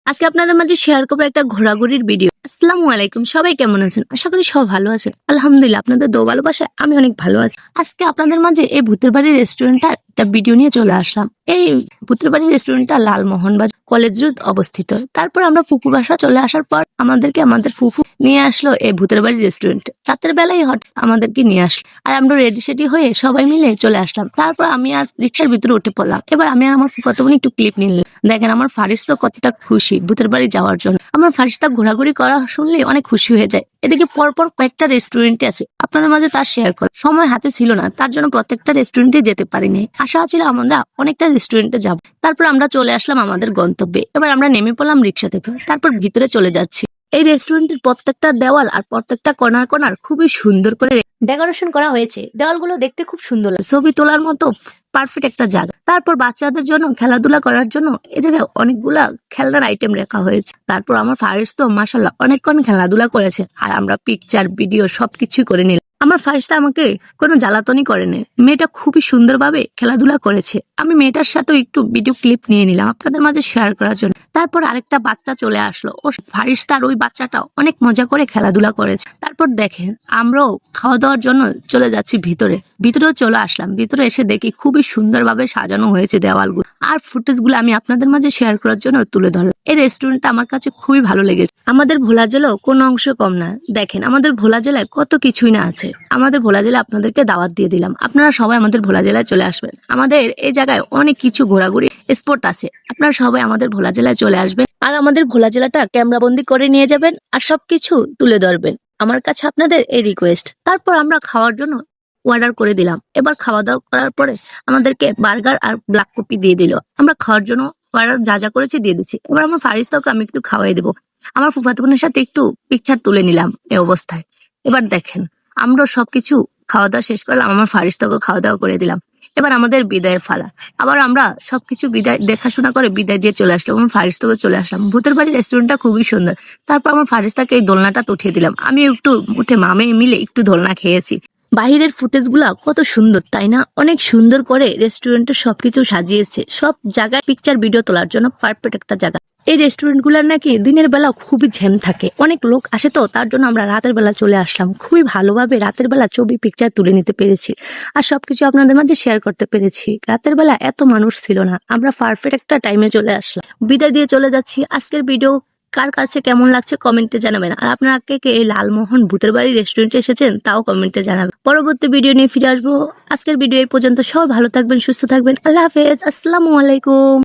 আজকে আপনাদের মাঝে শেয়ার করবো একটা ঘোরাঘুরির ভিডিও। আসসালামু আলাইকুম, সবাই কেমন আছেন? আশা করি সব ভালো আছেন। আলহামদুলিল্লাহ, আপনাদের দো ভালোবাসায় আমি অনেক ভালো আছি। আজকে আপনাদের মাঝে এই ভূতের বাড়ি রেস্টুরেন্টটা একটা ভিডিও নিয়ে চলে আসলাম। এই ভূতের বাড়ি রেস্টুরেন্টটা লালমোহনবাজার কলেজ রোড অবস্থিত। তারপর আমরা ফুপু বাসা চলে আসার পর আমাদেরকে আমাদের ফুফু নিয়ে আসলো এই ভূতের বাড়ি রেস্টুরেন্টে। রাতের বেলায় আমাদেরকে নিয়ে আসলো, আর আমরা রেডি সেডি হয়ে সবাই মিলে চলে আসলাম। তারপর আমি আর রিক্সার ভিতরে উঠে পড়লাম। এবার আমি আর আমার ফুফাতো বোন একটু ক্লিপ নিলাম। দেখেন আমার ফারিস তো কতটা খুশি ভূতের বাড়ি যাওয়ার জন্য। আমার ফারিস্তা ঘোরাঘুরি করা শুনলে অনেক খুশি হয়ে যায়। এদিকে পরপর কয়েকটা রেস্টুরেন্টে আছে, আপনাদের মাঝে তার শেয়ার করা সময় হাতে ছিল না, তার জন্য প্রত্যেকটা রেস্টুরেন্টে যেতে পারিনি। আশা ছিল আমরা অনেকটা রেস্টুরেন্টে যাব। তারপর আমরা চলে আসলাম আমাদের গন্তব্যে। এবার আমরা নেমে পড়লাম রিক্সা থেকে, তারপর ভিতরে চলে যাচ্ছি। এই রেস্টুরেন্টের প্রত্যেকটা দেওয়াল আর প্রত্যেকটা কর্নার কর্নার খুবই সুন্দর করে ডেকোরেশন করা হয়েছে। দেওয়ালগুলো দেখতে খুব সুন্দর লাগে, ছবি তোলার মতো পারফেক্ট একটা জায়গা। তারপর বাচ্চাদের জন্য খেলাধুলা করার জন্য এই জায়গায় অনেকগুলা খেলনার আইটেম রাখা হয়েছে। তারপর আমার ফারিস তো মাশাআল্লাহ অনেকক্ষণ খেলাধুলা করেছে, আর আমরা পিকচার ভিডিও সবকিছু করে নিলাম। আমার ফারিস্তা আমাকে কোনো জ্বালাতনই করেনি, মেয়েটা খুবই সুন্দরভাবে খেলাধুলা করেছে। আমি মেয়েটার সাথে একটু ভিডিও ক্লিপ নিয়ে নিলাম আপনাদের মাঝে শেয়ার করার জন্য। তারপর আরেকটা বাচ্চা চলে আসলো, ও ফারিস্তার ওই বাচ্চাটা অনেক মজা করে খেলাধুলা করেছে। তারপর দেখেন আমরাও খাওয়া দাওয়ার জন্য চলে যাচ্ছি ভিতরেও চলে আসলাম। ভিতরে এসে দেখি খুবই সুন্দরভাবে সাজানো হয়েছে দেওয়ালগুলো, আর ফুটেজগুলো আমি আপনাদের মাঝে শেয়ার করার জন্য তুলে ধরলাম। এই রেস্টুরেন্টটা আমার কাছে খুবই ভালো লেগেছে। আমাদের ভোলা জেলাও কোনো অংশ কম না। দেখেন আমাদের ভোলা জেলায় কত কিছুই না আছে। আমাদের ভোলা জেলায় আপনাদেরকে দাওয়াত দিয়ে দিলাম, আপনারা সবাই আমাদের ভোলা জেলায় চলে আসবেন। আমাদের এই জায়গায় অনেক কিছু ঘোরাঘুরি স্পট আছে, আপনারা সবাই আমাদের ভোলা জেলায় চলে আসবেন, আর আমাদের ভোলা জেলাটা ক্যামেরা বন্দি করে নিয়ে যাবেন আর সবকিছু তুলে ধরবেন। আমার কাছে আপনাদের এই রিকোয়েস্ট। তারপর আমরা খাওয়ার জন্য অর্ডার করে দিলাম। এবার খাওয়া দাওয়া করার পরে আমাদেরকে বার্গার আর ব্ল্যাক কফি দিয়ে দিল। আমরা খাওয়ার জন্য অর্ডার যা যা করেছি দিয়ে দিচ্ছি। এবার আমার ফারিস্তাকে আমি একটু খাওয়াই দেবো। আমার ফুফাতো বোনের সাথে একটু পিকচার তুলে নিলাম এই অবস্থায়। এবার দেখেন আমরা সবকিছু খাওয়া দাওয়া শেষ করলাম, আমার ফারিস্তাকে খাওয়া দাওয়া করে দিলাম। এবার আমাদের বিদায়ের ফালা। আবার আমরা সবকিছু বিদায় দেখাশোনা করে বিদায় দিয়ে চলে আসলাম। আমার ফারিস্তাকে চলে আসলাম। ভূতের বাড়ি রেস্টুরেন্টটা খুবই সুন্দর। তারপর আমার ফারিস্তাকে এই দোলনাটা উঠিয়ে দিলাম। আমি একটু উঠে মামে মিলে একটু দোলনা খেয়েছি। বাহিরের ফুটেজগুলা কত সুন্দর তাই না? অনেক সুন্দর করে রেস্টুরেন্টের সবকিছু সাজিয়েছে। সব জায়গায় পিকচার ভিডিও তোলার জন্য পারফেক্ট একটা জায়গা। এই রেস্টুরেন্ট গুলার নাকি দিনের বেলা খুবই জ্যাম থাকে, অনেক লোক আসে, তো তার জন্য আমরা রাতের বেলা চলে আসলাম। খুবই ভালোভাবে রাতের বেলা ছবি পিকচার তুলে নিতে পেরেছি, আর সবকিছু আপনাদের মাঝে শেয়ার করতে পেরেছি। রাতের বেলা এত মানুষ ছিল না, আমরা পারফেক্ট একটা টাইমে চলে আসলাম। বিদায় দিয়ে চলে যাচ্ছি। আজকের ভিডিও কার কাছে কেমন লাগছে কমেন্টে জানাবেন, আর আপনারা কে কে এই লালমোহন ভূতের বাড়ি রেস্টুরেন্টে এসেছেন তাও কমেন্টে জানাবেন। পরবর্তী ভিডিও নিয়ে ফিরে আসবো। আজকের ভিডিও এই পর্যন্ত। সবাই ভালো থাকবেন, সুস্থ থাকবেন। আল্লাহ হাফেজ, আসসালামু আলাইকুম।